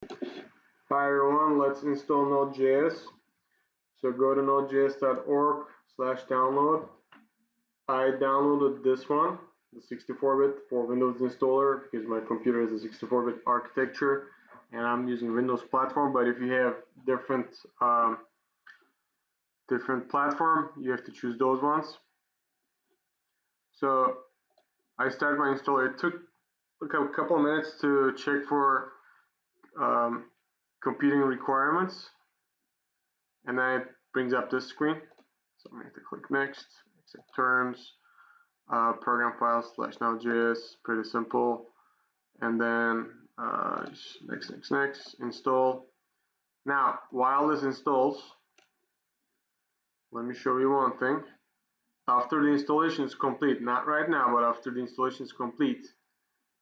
Hi everyone, let's install Node.js. So go to nodejs.org/download. I downloaded this one, the 64-bit for Windows installer, because my computer is a 64-bit architecture and I'm using Windows platform. But if you have different platform, you have to choose those ones. So I started my installer. It took a couple of minutes to check for computing requirements, and then it brings up this screen. So I'm going to click next, accept terms, program files /node.js, pretty simple, and then next, install. Now, while this installs, let me show you one thing. After the installation is complete, not right now, but after the installation is complete,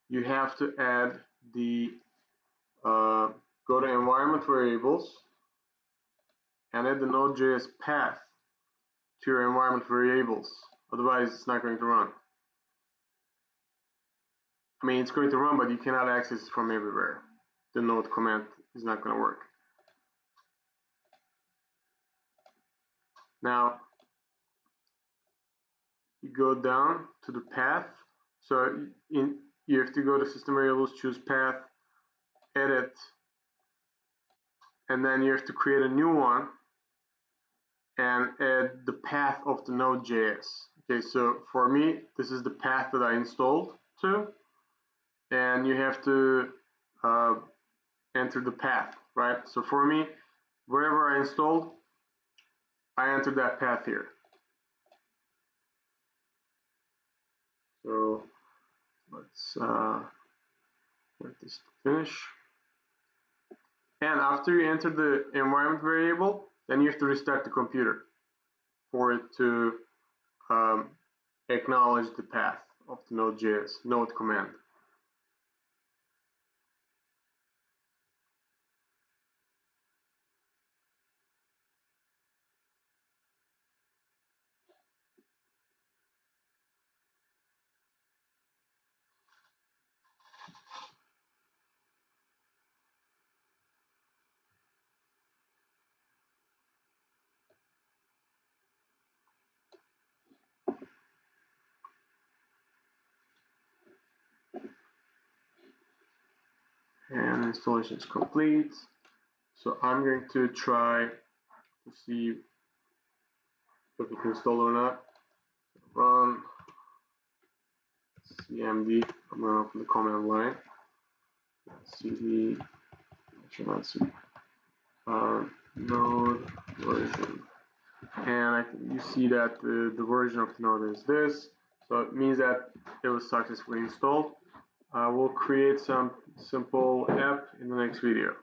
you have to add the go to environment variables and add the Node.js path to your environment variables. Otherwise, it's not going to run. I mean, it's going to run, but you cannot access it from everywhere. The node command is not going to work. Now, you go down to the path. So you have to go to system variables, choose path, edit, and then you have to create a new one and add the path of the Node.js. Okay, so for me, this is the path that I installed to, and you have to enter the path, right? So for me, wherever I installed, I entered that path here. So let's let this finish. And after you enter the environment variable, then you have to restart the computer for it to acknowledge the path of the Node.js node command. And installation is complete. So I'm going to try to see if it can install or not. Run cmd. I'm going to open the command line. cd, node version. And you see that the version of the node is this. So it means that it was successfully installed. We'll create some simple app in the next video.